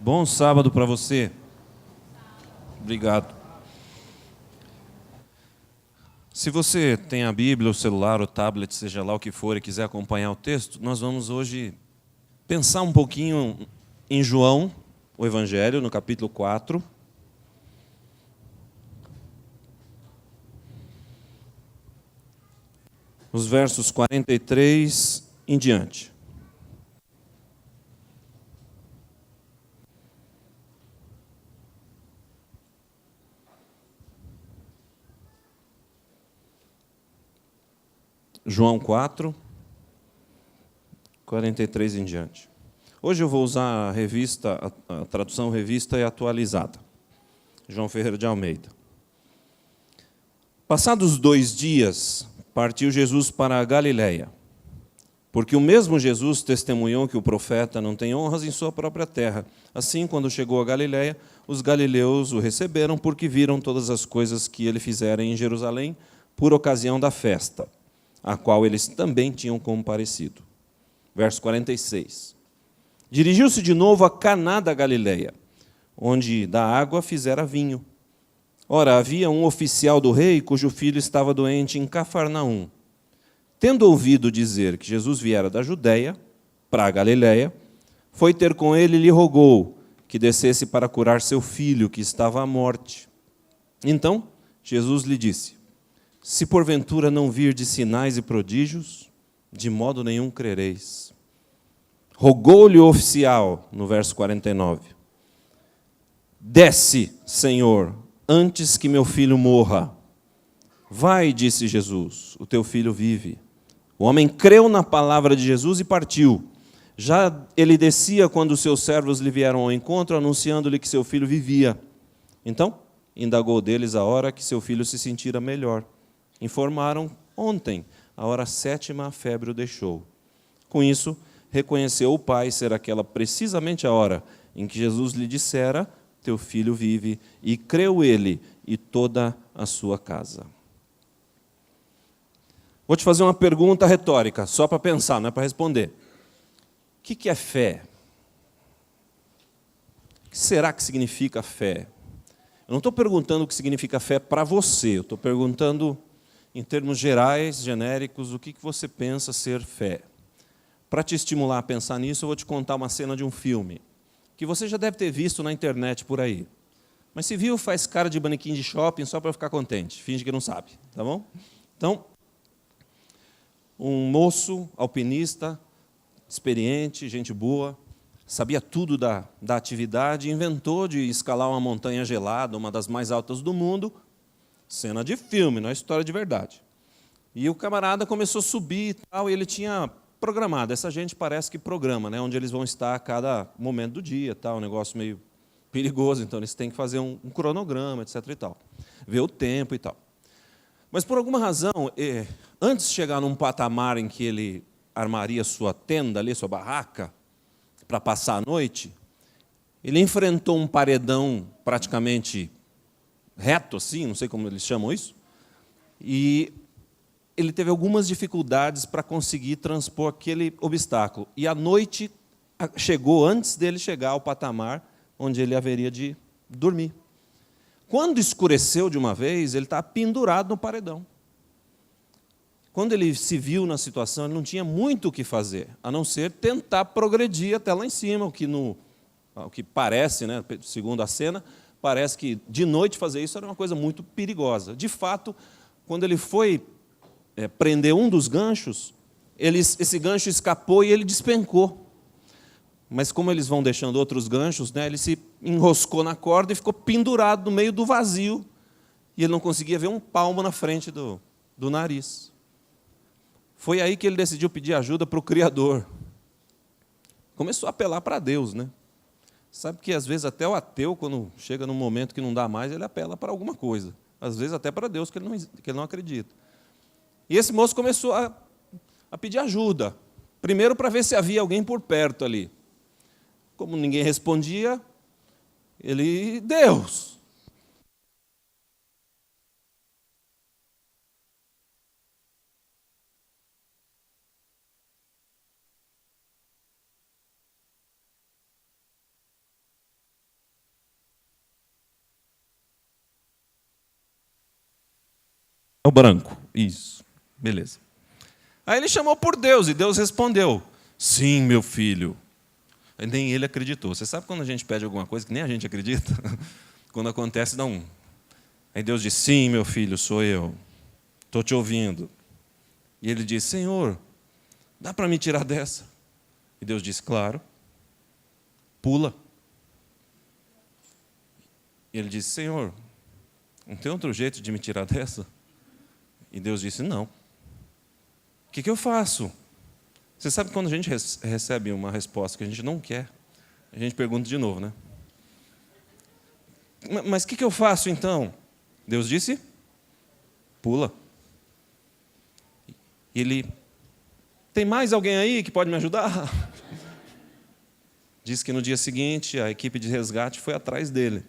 Bom sábado para você. Obrigado. Se você tem a Bíblia, o celular, o tablet, seja lá o que for, e quiser acompanhar o texto, nós vamos hoje pensar um pouquinho em João, o Evangelho, no capítulo 4. Os versos 43 em diante. João 4, 43 em diante. Hoje eu vou usar a tradução revista e atualizada. João Ferreira de Almeida. Passados 2 dias, partiu Jesus para a Galiléia, porque o mesmo Jesus testemunhou que o profeta não tem honras em sua própria terra. Assim, quando chegou a Galiléia, os galileus o receberam porque viram todas as coisas que ele fizera em Jerusalém por ocasião da festa, a qual eles também tinham comparecido. Verso 46. Dirigiu-se de novo a Caná da Galiléia, onde da água fizera vinho. Ora, havia um oficial do rei cujo filho estava doente em Cafarnaum. Tendo ouvido dizer que Jesus viera da Judéia para a Galiléia, foi ter com ele e lhe rogou que descesse para curar seu filho, que estava à morte. Então, Jesus lhe disse: se porventura não virdes sinais e prodígios, de modo nenhum crereis. Rogou-lhe o oficial, no verso 49. Desce, Senhor, antes que meu filho morra. Vai, disse Jesus, o teu filho vive. O homem creu na palavra de Jesus e partiu. Já ele descia quando os seus servos lhe vieram ao encontro, anunciando-lhe que seu filho vivia. Então, indagou deles a hora que seu filho se sentira melhor. Informaram ontem, a hora 7ª, a febre o deixou. Com isso, reconheceu o pai ser aquela precisamente a hora em que Jesus lhe dissera: teu filho vive, e creu ele e toda a sua casa. Vou te fazer uma pergunta retórica, só para pensar, não é para responder. O que é fé? O que será que significa fé? Eu não estou perguntando o que significa fé para você, eu estou perguntando, em termos gerais, genéricos, o que você pensa ser fé. Para te estimular a pensar nisso, eu vou te contar uma cena de um filme, que você já deve ter visto na internet por aí. Mas se viu, faz cara de manequim de shopping só para ficar contente, finge que não sabe, tá bom? Então, um moço alpinista, experiente, gente boa, sabia tudo da atividade, inventou de escalar uma montanha gelada, uma das mais altas do mundo, cena de filme, não é história de verdade. E o camarada começou a subir e tal, e ele tinha programado. Essa gente parece que programa, né, onde eles vão estar a cada momento do dia, tal, um negócio meio perigoso, então eles têm que fazer um cronograma, etc. e tal, ver o tempo e tal. Mas por alguma razão, antes de chegar num patamar em que ele armaria sua tenda ali, sua barraca, para passar a noite, ele enfrentou um paredão praticamente reto, assim, não sei como eles chamam isso, e ele teve algumas dificuldades para conseguir transpor aquele obstáculo. E a noite chegou antes dele chegar ao patamar onde ele haveria de dormir. Quando escureceu de uma vez, ele estava pendurado no paredão. Quando ele se viu na situação, ele não tinha muito o que fazer, a não ser tentar progredir até lá em cima, o que parece, né, segundo a cena, parece que de noite fazer isso era uma coisa muito perigosa. De fato, quando ele foi prender um dos ganchos, esse gancho escapou e ele despencou. Mas como eles vão deixando outros ganchos, né, ele se enroscou na corda e ficou pendurado no meio do vazio. E ele não conseguia ver um palmo na frente do nariz. Foi aí que ele decidiu pedir ajuda para o Criador. Começou a apelar para Deus, né? Sabe que às vezes até o ateu, quando chega num momento que não dá mais, ele apela para alguma coisa. Às vezes até para Deus, que ele não acredita. E esse moço começou a pedir ajuda. Primeiro para ver se havia alguém por perto ali. Como ninguém respondia, ele, Deus. É o branco. Isso. Beleza. Aí ele chamou por Deus, e Deus respondeu: sim, meu filho. Aí nem ele acreditou. Você sabe quando a gente pede alguma coisa que nem a gente acredita? Quando acontece, dá um. Aí Deus diz: sim, meu filho, sou eu. Estou te ouvindo. E ele diz: Senhor, dá para me tirar dessa? E Deus disse: claro. Pula. E ele disse: Senhor, não tem outro jeito de me tirar dessa? E Deus disse: não. O que eu faço? Você sabe quando a gente recebe uma resposta que a gente não quer, a gente pergunta de novo, né? Mas o que eu faço então? Deus disse: pula. E ele: tem mais alguém aí que pode me ajudar? Diz que no dia seguinte a equipe de resgate foi atrás dele.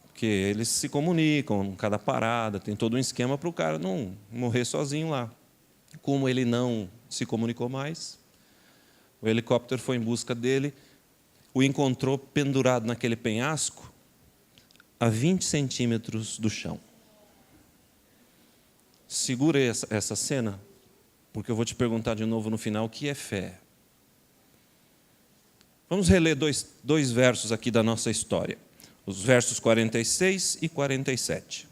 Porque eles se comunicam em cada parada, tem todo um esquema para o cara não morrer sozinho lá. Como ele não se comunicou mais, o helicóptero foi em busca dele, o encontrou pendurado naquele penhasco, a 20 centímetros do chão. Segura essa cena, porque eu vou te perguntar de novo no final o que é fé. Vamos reler dois versos aqui da nossa história. Os versos 46 e 47.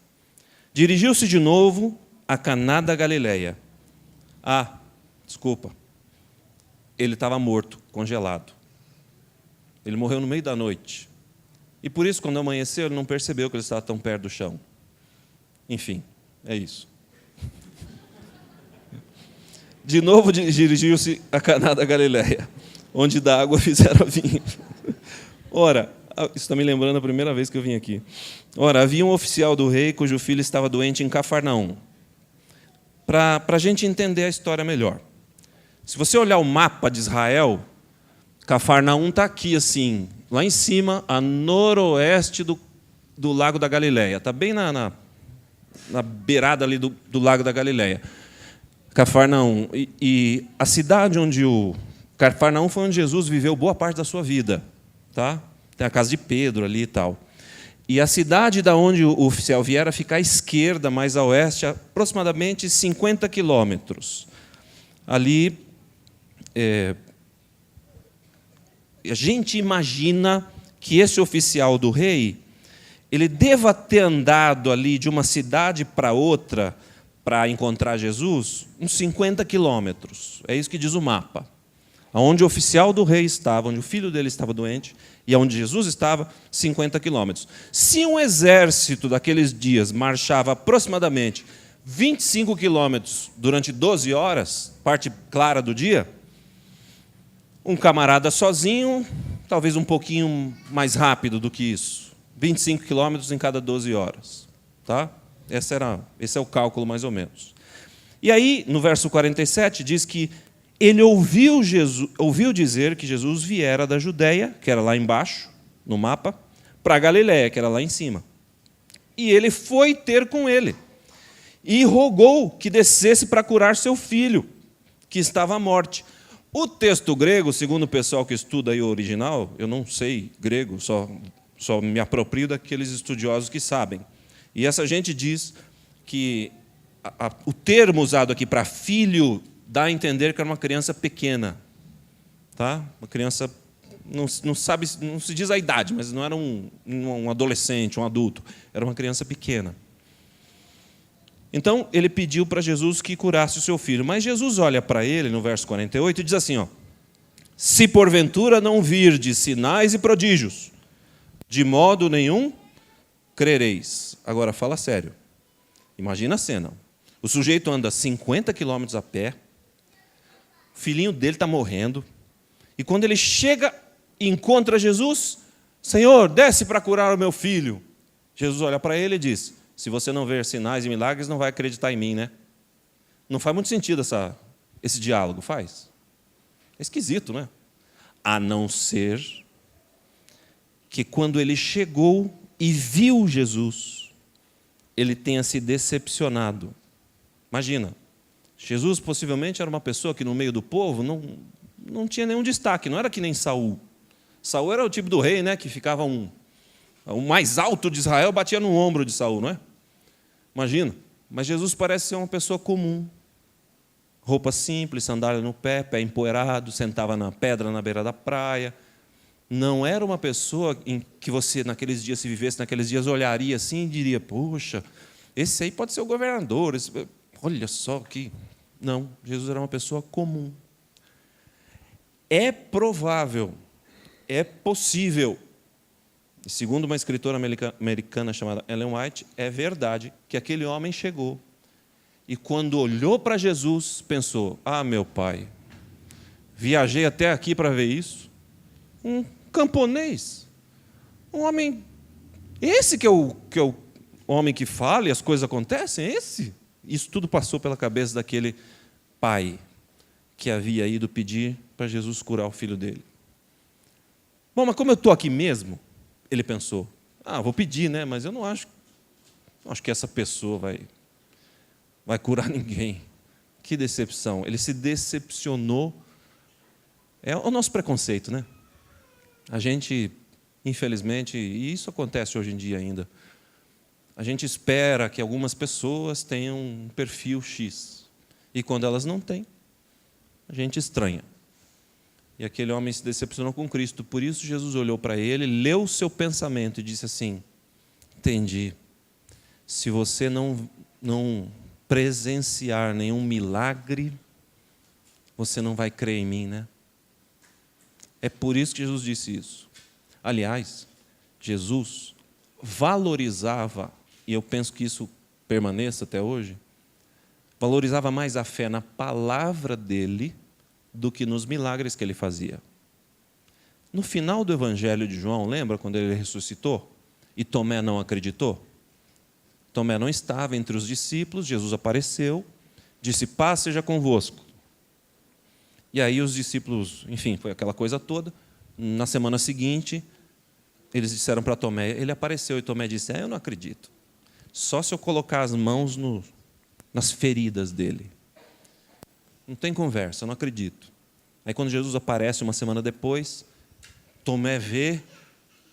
Dirigiu-se de novo a Caná da Galileia. Desculpa. Ele estava morto, congelado. Ele morreu no meio da noite. E por isso, quando amanheceu, ele não percebeu que ele estava tão perto do chão. Enfim, é isso. De novo dirigiu-se a Caná da Galileia, onde da água fizeram vinho. Ora, isso está me lembrando a primeira vez que eu vim aqui. Ora, havia um oficial do rei cujo filho estava doente em Cafarnaum. Para a gente entender a história melhor. Se você olhar o mapa de Israel, Cafarnaum está aqui, assim, lá em cima, a noroeste do Lago da Galileia. Está bem na beirada ali do Lago da Galileia. Cafarnaum. E a cidade onde Cafarnaum foi onde Jesus viveu boa parte da sua vida. Tá? Tem a casa de Pedro ali e tal. E a cidade da onde o oficial viera fica à esquerda, mais a oeste, aproximadamente 50 quilômetros. Ali, a gente imagina que esse oficial do rei, ele deva ter andado ali de uma cidade para outra para encontrar Jesus, uns 50 quilômetros. É isso que diz o mapa. Onde o oficial do rei estava, onde o filho dele estava doente, e onde Jesus estava, 50 quilômetros. Se um exército daqueles dias marchava aproximadamente 25 quilômetros durante 12 horas, parte clara do dia, um camarada sozinho, talvez um pouquinho mais rápido do que isso. 25 quilômetros em cada 12 horas. Tá? Esse é o cálculo, mais ou menos. E aí, no verso 47, diz que ele ouviu dizer que Jesus viera da Judéia, que era lá embaixo, no mapa, para a Galiléia, que era lá em cima. E ele foi ter com ele. E rogou que descesse para curar seu filho, que estava à morte. O texto grego, segundo o pessoal que estuda aí o original, eu não sei grego, só me aproprio daqueles estudiosos que sabem. E essa gente diz que o termo usado aqui para filho dá a entender que era uma criança pequena. Tá? Uma criança, não se diz a idade, mas não era um adolescente, um adulto. Era uma criança pequena. Então, ele pediu para Jesus que curasse o seu filho. Mas Jesus olha para ele, no verso 48, e diz assim: se porventura não virdes sinais e prodígios, de modo nenhum crereis. Agora, fala sério. Imagina a cena. O sujeito anda 50 quilômetros a pé, o filhinho dele está morrendo, e quando ele chega e encontra Jesus, Senhor, desce para curar o meu filho. Jesus olha para ele e diz: se você não ver sinais e milagres, não vai acreditar em mim, né? Não faz muito sentido esse diálogo, faz? É esquisito, né? A não ser que quando ele chegou e viu Jesus, ele tenha se decepcionado. Imagina, Jesus possivelmente era uma pessoa que no meio do povo não tinha nenhum destaque, não era que nem Saul. Saul era o tipo do rei, né, que ficava o mais alto de Israel batia no ombro de Saul, não é? Imagina, Mas Jesus parece ser uma pessoa comum. Roupa simples, sandália no pé empoeirado, sentava na pedra na beira da praia. Não era uma pessoa em que você, naqueles dias, se vivesse naqueles dias, olharia assim e diria, poxa, esse aí pode ser o governador, olha só que... Não, Jesus era uma pessoa comum. É provável, é possível, segundo uma escritora americana chamada Ellen White, é verdade que aquele homem chegou e quando olhou para Jesus, pensou, meu pai, viajei até aqui para ver isso, um camponês, um homem, esse que é o homem que fala e as coisas acontecem, esse? Isso tudo passou pela cabeça daquele pai que havia ido pedir para Jesus curar o filho dele. Bom, mas como eu estou aqui mesmo, ele pensou, vou pedir, né? Mas eu não acho que essa pessoa vai curar ninguém. Que decepção. Ele se decepcionou. É o nosso preconceito, né? A gente, infelizmente, e isso acontece hoje em dia ainda, a gente espera que algumas pessoas tenham um perfil X. E quando elas não têm, a gente estranha. E aquele homem se decepcionou com Cristo. Por isso Jesus olhou para ele, leu o seu pensamento e disse assim, entendi. Se você não presenciar nenhum milagre, você não vai crer em mim, né? É por isso que Jesus disse isso. Aliás, Jesus valorizava, e eu penso que isso permaneça até hoje, valorizava mais a fé na palavra dele do que nos milagres que ele fazia. No final do Evangelho de João, lembra quando ele ressuscitou? E Tomé não acreditou? Tomé não estava entre os discípulos, Jesus apareceu, disse, paz seja convosco. E aí os discípulos, enfim, foi aquela coisa toda. Na semana seguinte, eles disseram para Tomé, ele apareceu, e Tomé disse, eu não acredito. Só se eu colocar as mãos nas feridas dele. Não tem conversa, eu não acredito. Aí quando Jesus aparece uma semana depois, Tomé vê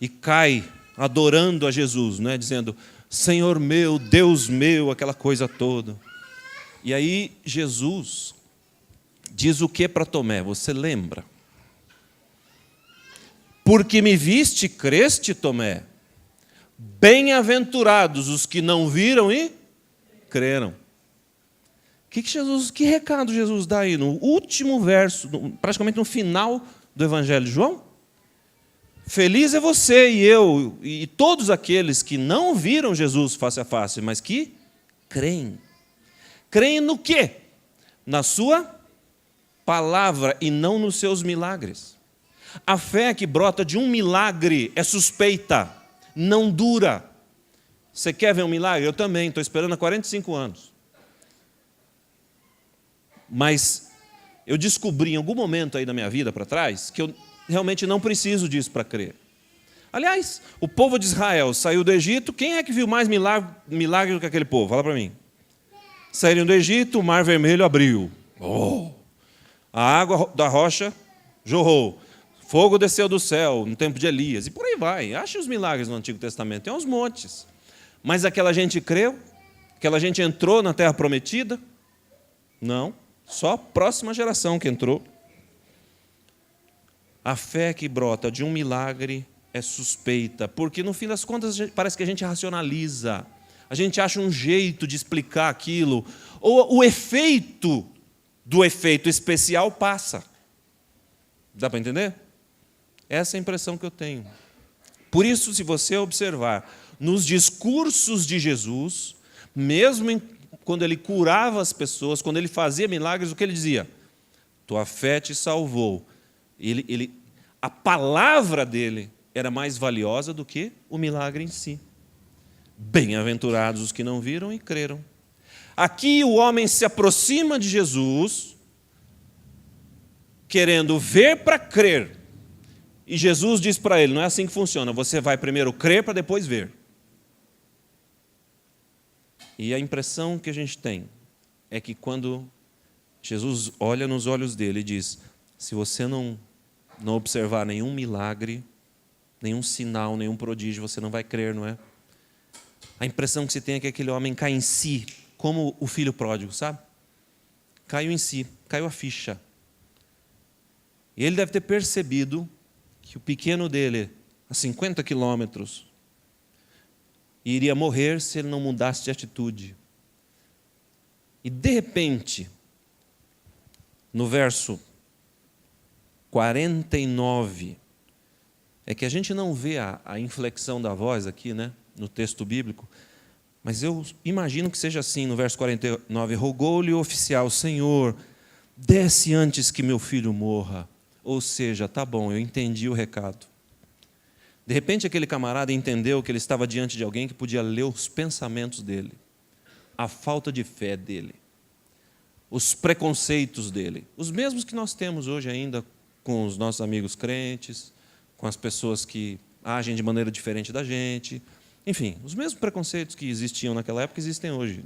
e cai adorando a Jesus, né? Dizendo, Senhor meu, Deus meu, aquela coisa toda. E aí Jesus diz o que para Tomé? Você lembra? Porque me viste, creste, Tomé? Bem-aventurados os que não viram e creram. Que recado Jesus dá aí no último verso, praticamente no final do Evangelho de João? Feliz é você e eu e todos aqueles que não viram Jesus face a face, mas que creem. Creem no quê? Na sua palavra e não nos seus milagres. A fé que brota de um milagre é suspeita, não dura. Você quer ver um milagre? Eu também, estou esperando há 45 anos. Mas eu descobri em algum momento aí da minha vida para trás que eu realmente não preciso disso para crer. Aliás, o povo de Israel saiu do Egito, quem é que viu mais milagre do que aquele povo? Fala para mim. Saíram do Egito, o Mar Vermelho abriu. A água da rocha jorrou. Fogo desceu do céu no tempo de Elias. E por aí vai. Acha os milagres no Antigo Testamento. Tem uns montes. Mas aquela gente creu? Aquela gente entrou na Terra Prometida? Não. Só a próxima geração que entrou. A fé que brota de um milagre é suspeita. Porque no fim das contas parece que a gente racionaliza. A gente acha um jeito de explicar aquilo. Ou o efeito do efeito especial passa. Dá para entender? Essa é a impressão que eu tenho. Por isso, se você observar nos discursos de Jesus, mesmo quando ele curava as pessoas, quando ele fazia milagres, o que ele dizia? Tua fé te salvou. A palavra dele era mais valiosa do que o milagre em si. Bem-aventurados os que não viram e creram. Aqui o homem se aproxima de Jesus, querendo ver para crer. E Jesus diz para ele, não é assim que funciona, você vai primeiro crer para depois ver. E a impressão que a gente tem é que quando Jesus olha nos olhos dele e diz, se você não observar nenhum milagre, nenhum sinal, nenhum prodígio, você não vai crer, não é? A impressão que se tem é que aquele homem cai em si como o filho pródigo, sabe? Caiu em si, caiu a ficha. E ele deve ter percebido que o pequeno dele, a 50 quilômetros, iria morrer se ele não mudasse de atitude. E, de repente, no verso 49, é que a gente não vê a inflexão da voz aqui, né, no texto bíblico, mas eu imagino que seja assim, no verso 49, rogou-lhe o oficial, Senhor, desce antes que meu filho morra. Ou seja, tá bom, eu entendi o recado. De repente, aquele camarada entendeu que ele estava diante de alguém que podia ler os pensamentos dele, a falta de fé dele, os preconceitos dele, os mesmos que nós temos hoje ainda com os nossos amigos crentes, com as pessoas que agem de maneira diferente da gente. Enfim, os mesmos preconceitos que existiam naquela época existem hoje,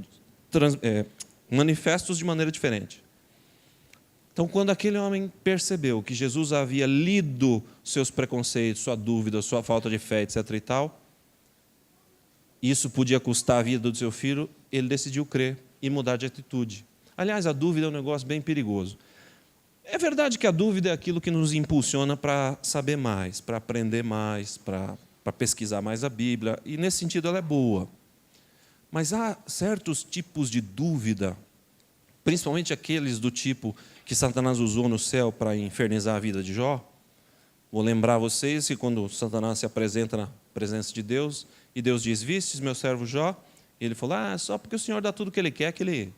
manifestos de maneira diferente. Então, quando aquele homem percebeu que Jesus havia lido seus preconceitos, sua dúvida, sua falta de fé, etc. e tal, isso podia custar a vida do seu filho, ele decidiu crer e mudar de atitude. Aliás, a dúvida é um negócio bem perigoso. É verdade que a dúvida é aquilo que nos impulsiona para saber mais, para aprender mais, para pesquisar mais a Bíblia, e nesse sentido ela é boa. Mas há certos tipos de dúvida, principalmente aqueles do tipo que Satanás usou no céu para infernizar a vida de Jó. Vou lembrar vocês que quando Satanás se apresenta na presença de Deus, e Deus diz, vistes meu servo Jó? E ele falou, só porque o Senhor dá tudo o que Ele quer que ele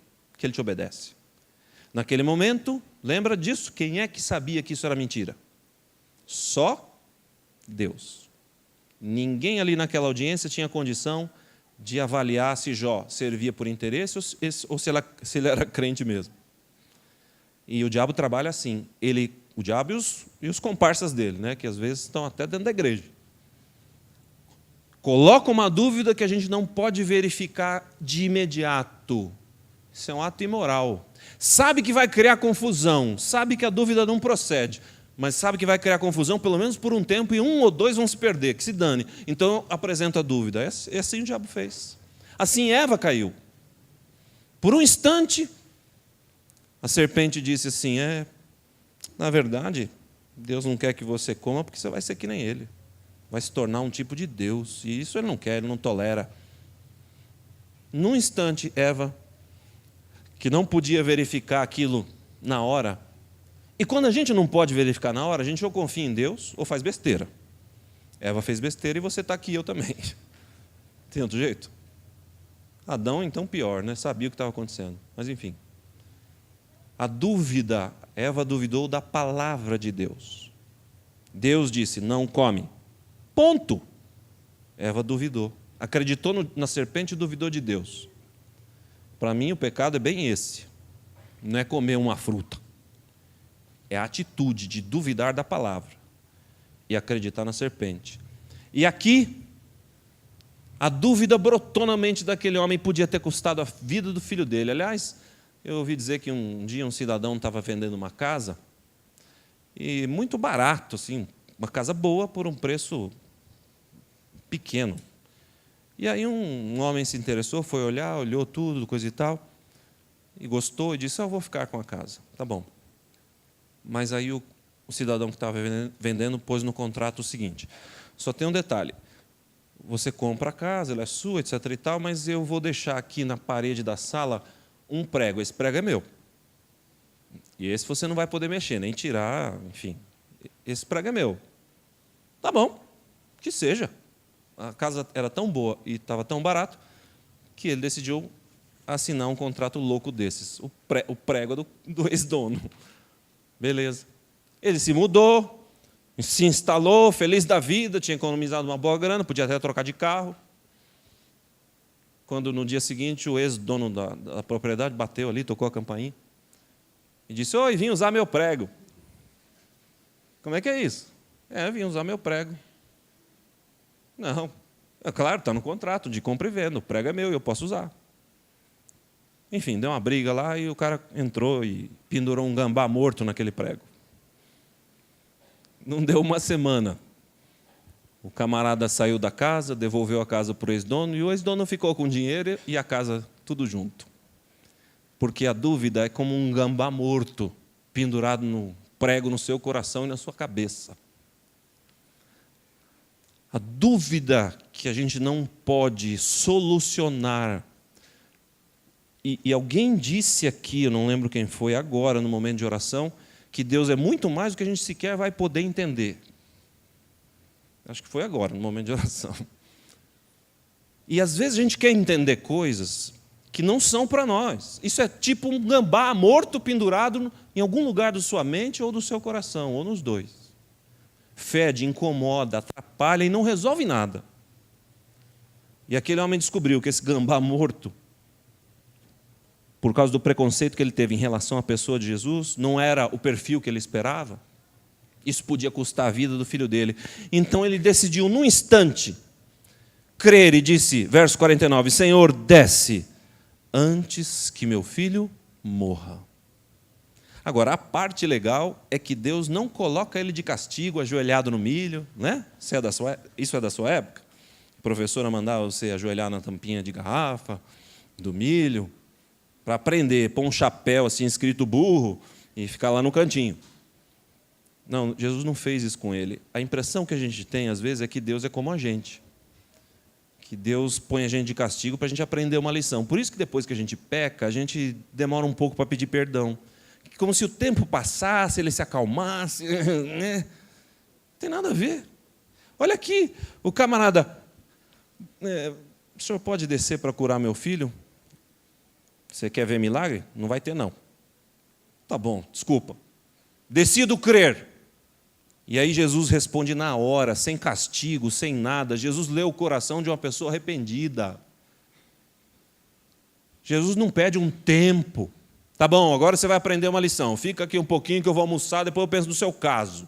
te obedece. Naquele momento, lembra disso? Quem é que sabia que isso era mentira? Só Deus. Ninguém ali naquela audiência tinha condição de avaliar se Jó servia por interesse ou se ele era crente mesmo. E o diabo trabalha assim. O diabo e os comparsas dele, né, que às vezes estão até dentro da igreja. Coloca uma dúvida que a gente não pode verificar de imediato. Isso é um ato imoral. Sabe que vai criar confusão, sabe que a dúvida não procede, mas sabe que vai criar confusão pelo menos por um tempo e um ou dois vão se perder, que se dane. Então apresenta a dúvida. É assim o diabo fez. Assim Eva caiu. Por um instante, a serpente disse assim, na verdade, Deus não quer que você coma porque você vai ser que nem ele. Vai se tornar um tipo de Deus. E isso ele não quer, ele não tolera. Num instante, Eva, que não podia verificar aquilo na hora. E quando a gente não pode verificar na hora, a gente ou confia em Deus ou faz besteira. Eva fez besteira e você está aqui, eu também. Tem outro jeito? Adão, então, pior, né? Sabia o que estava acontecendo. Mas, enfim. A dúvida, Eva duvidou da palavra de Deus. Deus disse, não come. Ponto. Eva duvidou. Acreditou na serpente e duvidou de Deus. Para mim, o pecado é bem esse. Não é comer uma fruta. É a atitude de duvidar da palavra e acreditar na serpente. E aqui, a dúvida brotou na mente daquele homem e podia ter custado a vida do filho dele. Aliás, eu ouvi dizer que um dia um cidadão estava vendendo uma casa, e muito barato, assim, uma casa boa por um preço pequeno. E aí um homem se interessou, foi olhar, olhou tudo, coisa e tal, e gostou e disse, eu vou ficar com a casa. Tá bom. Mas aí o cidadão que estava vendendo pôs no contrato o seguinte, só tem um detalhe, você compra a casa, ela é sua, etc. e tal, mas eu vou deixar aqui na parede da sala um prego, esse prego é meu. E esse você não vai poder mexer, nem tirar, enfim. Esse prego é meu. Tá bom, que seja. A casa era tão boa e estava tão barato que ele decidiu assinar um contrato louco desses. O prego do ex-dono. Beleza. Ele se mudou, se instalou, feliz da vida, tinha economizado uma boa grana, podia até trocar de carro. Quando no dia seguinte o ex-dono da propriedade bateu ali, tocou a campainha e disse, oi, vim usar meu prego. Como é que é isso? Vim usar meu prego. Não, é claro, está no contrato de compra e venda, o prego é meu e eu posso usar. Enfim, deu uma briga lá e o cara entrou e pendurou um gambá morto naquele prego. Não deu uma semana. O camarada saiu da casa, devolveu a casa para o ex-dono, e o ex-dono ficou com o dinheiro e a casa tudo junto. Porque a dúvida é como um gambá morto, pendurado no prego no seu coração e na sua cabeça. A dúvida que a gente não pode solucionar. E alguém disse aqui, eu não lembro quem foi agora, no momento de oração, que Deus é muito mais do que a gente sequer vai poder entender. Acho que foi agora, no momento de oração. E às vezes a gente quer entender coisas que não são para nós. Isso é tipo um gambá morto pendurado em algum lugar da sua mente ou do seu coração, ou nos dois. Fede, incomoda, atrapalha e não resolve nada. E aquele homem descobriu que esse gambá morto, por causa do preconceito que ele teve em relação à pessoa de Jesus, não era o perfil que ele esperava. Isso podia custar a vida do filho dele. Então ele decidiu, num instante, crer e disse, verso 49, Senhor, desce, antes que meu filho morra. Agora, a parte legal é que Deus não coloca ele de castigo, ajoelhado no milho, né? Isso é da sua época? A professora mandava você ajoelhar na tampinha de garrafa, do milho, para aprender, pôr um chapéu assim escrito burro e ficar lá no cantinho. Não, Jesus não fez isso com ele. A impressão que a gente tem, às vezes, é que Deus é como a gente. Que Deus põe a gente de castigo para a gente aprender uma lição. Por isso que depois que a gente peca, a gente demora um pouco para pedir perdão. Como se o tempo passasse, ele se acalmasse. Né? Não tem nada a ver. Olha aqui, o camarada, o senhor pode descer para curar meu filho? Você quer ver milagre? Não vai ter, não. Tá bom, desculpa. Decido crer. E aí Jesus responde na hora, sem castigo, sem nada. Jesus lê o coração de uma pessoa arrependida. Jesus não pede um tempo. Tá bom, agora você vai aprender uma lição. Fica aqui um pouquinho que eu vou almoçar, depois eu penso no seu caso.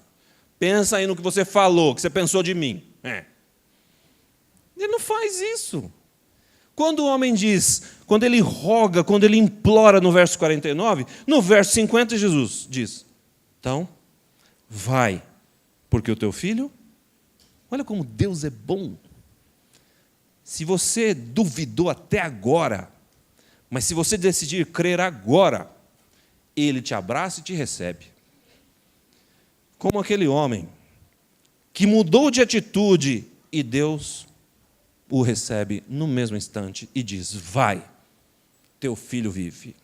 Pensa aí no que você falou, que você pensou de mim. Ele não faz isso. Quando o homem diz, quando ele roga, quando ele implora no verso 49, no verso 50 Jesus diz, então, vai, porque o teu filho, olha como Deus é bom. Se você duvidou até agora, mas se você decidir crer agora, Ele te abraça e te recebe. Como aquele homem que mudou de atitude e Deus o recebe no mesmo instante e diz, vai, teu filho vive.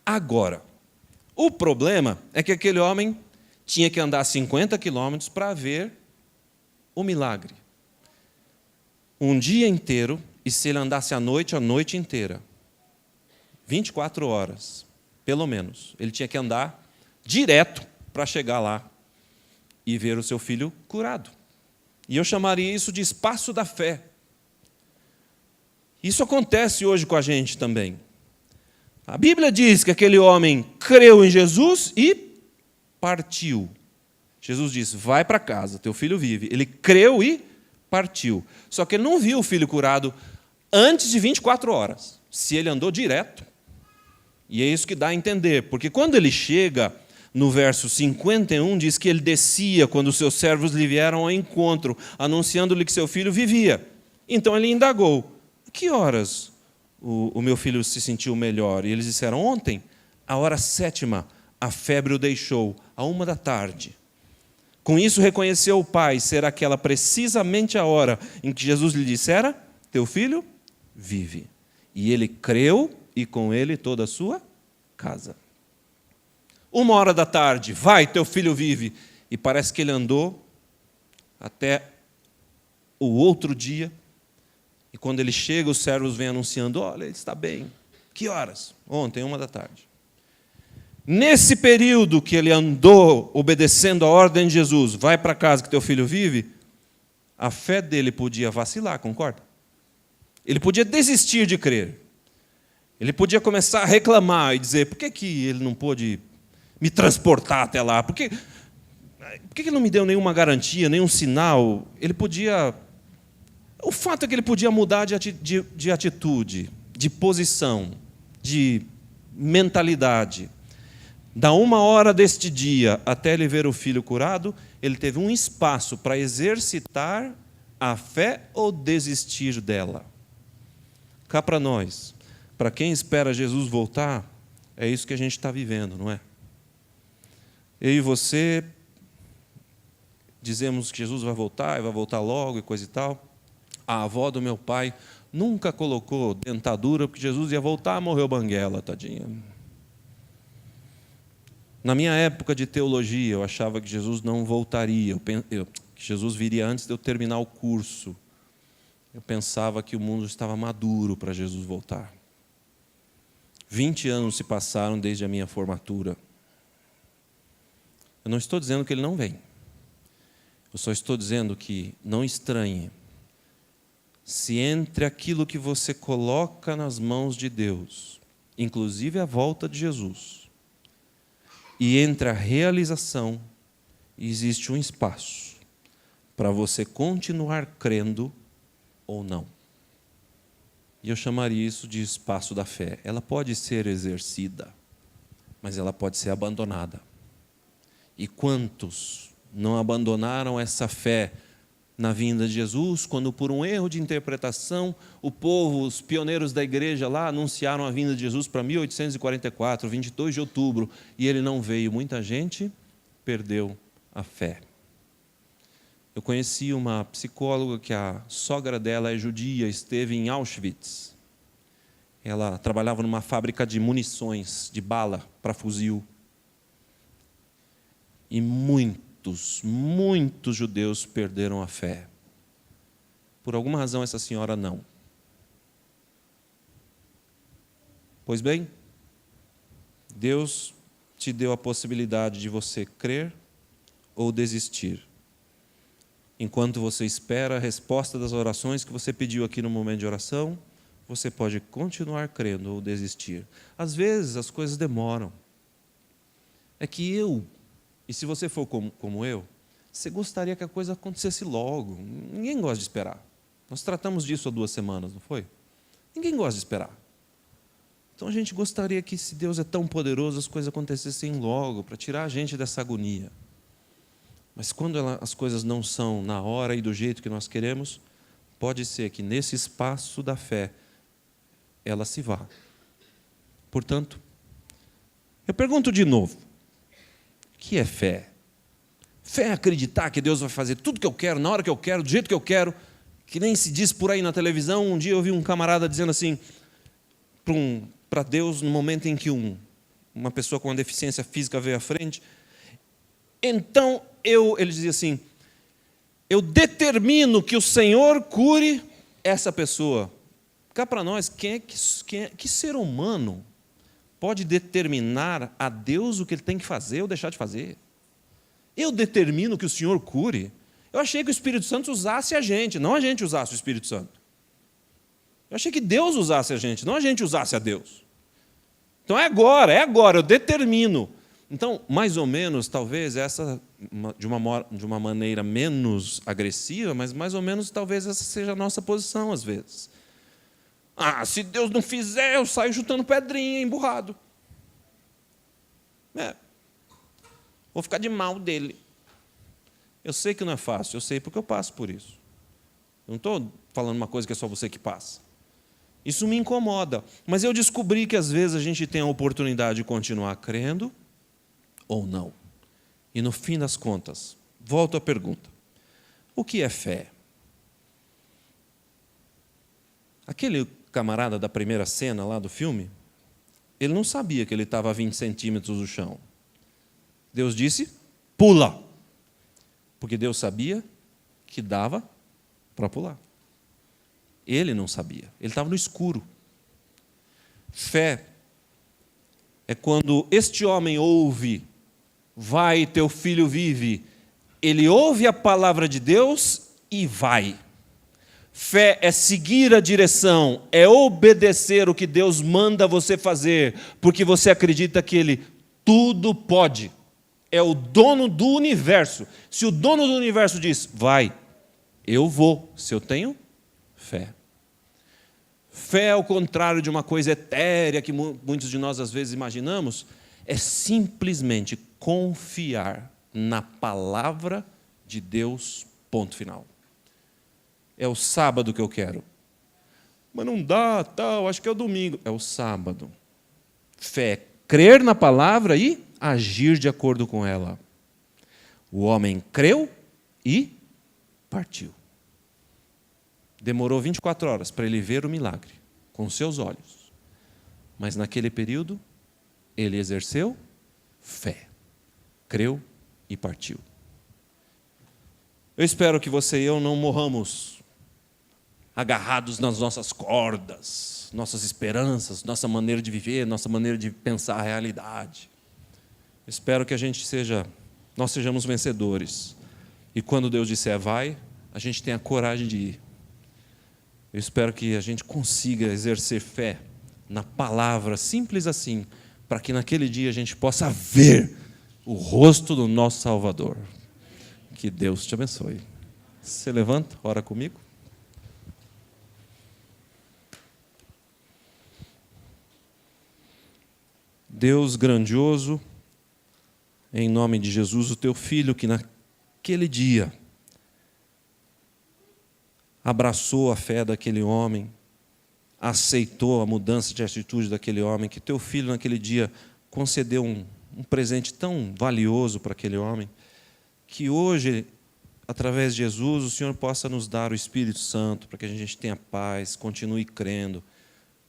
Agora, o problema é que aquele homem tinha que andar 50 quilômetros para ver o milagre. Um dia inteiro, e se ele andasse à noite, a noite inteira. 24 horas, pelo menos. Ele tinha que andar direto para chegar lá e ver o seu filho curado. E eu chamaria isso de espaço da fé. Isso acontece hoje com a gente também. A Bíblia diz que aquele homem creu em Jesus e partiu. Jesus disse, vai para casa, teu filho vive. Ele creu e partiu. Só que ele não viu o filho curado antes de 24 horas, se ele andou direto. E é isso que dá a entender, porque quando ele chega, no verso 51, diz que ele descia quando os seus servos lhe vieram ao encontro, anunciando-lhe que seu filho vivia. Então ele indagou, que horas o meu filho se sentiu melhor? E eles disseram, ontem, a hora 7ª, a febre o deixou, à 13h. Com isso reconheceu o pai ser aquela precisamente a hora em que Jesus lhe dissera, teu filho vive. E ele creu, e com ele toda a sua casa. 13h, vai, teu filho vive. E parece que ele andou até o outro dia. E quando ele chega, os servos vêm anunciando, olha, ele está bem. Que horas? Ontem, 13h. Nesse período que ele andou obedecendo a ordem de Jesus, vai para casa que teu filho vive, a fé dele podia vacilar, concorda? Ele podia desistir de crer. Ele podia começar a reclamar e dizer, por que ele não pôde me transportar até lá? Por que ele não me deu nenhuma garantia, nenhum sinal? Ele podia... O fato é que ele podia mudar de atitude, de posição, de mentalidade. Da 1h deste dia até ele ver o filho curado, ele teve um espaço para exercitar a fé ou desistir dela. Cá para nós, para quem espera Jesus voltar, é isso que a gente está vivendo, não é? Eu e você dizemos que Jesus vai voltar, e vai voltar logo e coisa e tal. A avó do meu pai nunca colocou dentadura, porque Jesus ia voltar, morreu banguela, tadinha. Na minha época de teologia, eu achava que Jesus não voltaria, que Jesus viria antes de eu terminar o curso. Eu pensava que o mundo estava maduro para Jesus voltar. 20 anos se passaram desde a minha formatura. Eu não estou dizendo que ele não vem. Eu só estou dizendo que não estranhe se entre aquilo que você coloca nas mãos de Deus, inclusive a volta de Jesus, e entre a realização, existe um espaço para você continuar crendo ou não. E eu chamaria isso de espaço da fé. Ela pode ser exercida, mas ela pode ser abandonada. E quantos não abandonaram essa fé na vinda de Jesus, quando por um erro de interpretação, o povo, os pioneiros da igreja lá, anunciaram a vinda de Jesus para 1844, 22 de outubro, e ele não veio. Muita gente perdeu a fé. Eu conheci uma psicóloga que a sogra dela é judia, esteve em Auschwitz. Ela trabalhava numa fábrica de munições, de bala para fuzil. E muitos judeus perderam a fé. Por alguma razão, essa senhora não. Pois bem, Deus te deu a possibilidade de você crer ou desistir. Enquanto você espera a resposta das orações que você pediu aqui no momento de oração, você pode continuar crendo ou desistir. Às vezes as coisas demoram. É que e se você for como eu, você gostaria que a coisa acontecesse logo. Ninguém gosta de esperar. Nós tratamos disso há 2 semanas, não foi? Ninguém gosta de esperar. Então a gente gostaria que, se Deus é tão poderoso, as coisas acontecessem logo, para tirar a gente dessa agonia. Mas quando as coisas não são na hora e do jeito que nós queremos, pode ser que nesse espaço da fé, ela se vá. Portanto, eu pergunto de novo, o que é fé? Fé é acreditar que Deus vai fazer tudo que eu quero, na hora que eu quero, do jeito que eu quero, que nem se diz por aí na televisão. Um dia eu vi um camarada dizendo assim, para Deus, no momento em que uma pessoa com uma deficiência física veio à frente, então ele dizia assim, eu determino que o Senhor cure essa pessoa. Cá para nós, que ser humano pode determinar a Deus o que ele tem que fazer ou deixar de fazer? Eu determino que o Senhor cure. Eu achei que o Espírito Santo usasse a gente, não a gente usasse o Espírito Santo. Eu achei que Deus usasse a gente, não a gente usasse a Deus. Então é agora, eu determino. Então, mais ou menos, talvez essa, de uma maneira menos agressiva, mas mais ou menos talvez essa seja a nossa posição às vezes. Se Deus não fizer, eu saio chutando pedrinha, emburrado. Vou ficar de mal dele. Eu sei que não é fácil, eu sei porque eu passo por isso. Eu não estou falando uma coisa que é só você que passa. Isso me incomoda. Mas eu descobri que às vezes a gente tem a oportunidade de continuar crendo ou não. E no fim das contas, volto à pergunta. O que é fé? Aquele camarada da primeira cena lá do filme, ele não sabia que ele estava a 20 centímetros do chão. Deus disse, pula. Porque Deus sabia que dava para pular. Ele não sabia, ele estava no escuro. Fé é quando este homem ouve, vai, teu filho vive. Ele ouve a palavra de Deus e vai. Fé é seguir a direção, é obedecer o que Deus manda você fazer, porque você acredita que Ele tudo pode. É o dono do universo. Se o dono do universo diz, vai, eu vou, se eu tenho fé. Fé, ao contrário de uma coisa etérea que muitos de nós às vezes imaginamos, é simplesmente confiar na palavra de Deus, ponto final. É o sábado que eu quero. Mas não dá, tal, acho que é o domingo. É o sábado. Fé é crer na palavra e agir de acordo com ela. O homem creu e partiu. Demorou 24 horas para ele ver o milagre, com seus olhos. Mas naquele período, ele exerceu fé. Creu e partiu. Eu espero que você e eu não morramos agarrados nas nossas cordas, nossas esperanças, nossa maneira de viver, nossa maneira de pensar a realidade. Eu espero que nós sejamos vencedores. E quando Deus disser vai, a gente tenha coragem de ir. Eu espero que a gente consiga exercer fé na palavra, simples assim, para que naquele dia a gente possa ver o rosto do nosso Salvador. Que Deus te abençoe. Você levanta, ora comigo. Deus grandioso, em nome de Jesus, o teu Filho, que naquele dia abraçou a fé daquele homem, aceitou a mudança de atitude daquele homem, que teu Filho naquele dia concedeu um presente tão valioso para aquele homem, que hoje, através de Jesus, o Senhor possa nos dar o Espírito Santo, para que a gente tenha paz, continue crendo,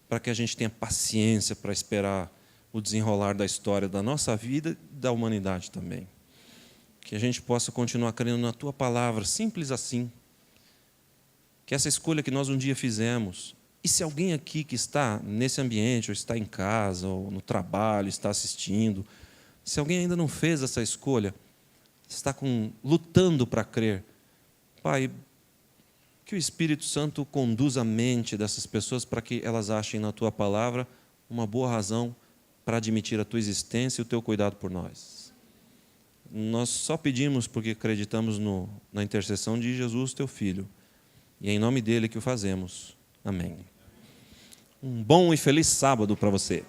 para que a gente tenha paciência para esperar o desenrolar da história da nossa vida e da humanidade também. Que a gente possa continuar crendo na Tua palavra, simples assim. Que essa escolha que nós um dia fizemos, e se alguém aqui que está nesse ambiente, ou está em casa, ou no trabalho, está assistindo, se alguém ainda não fez essa escolha, está lutando para crer, Pai, que o Espírito Santo conduza a mente dessas pessoas para que elas achem na Tua palavra uma boa razão para admitir a Tua existência e o Teu cuidado por nós. Nós só pedimos porque acreditamos na intercessão de Jesus, Teu Filho, e é em nome dele que o fazemos. Amém. Um bom e feliz sábado para você.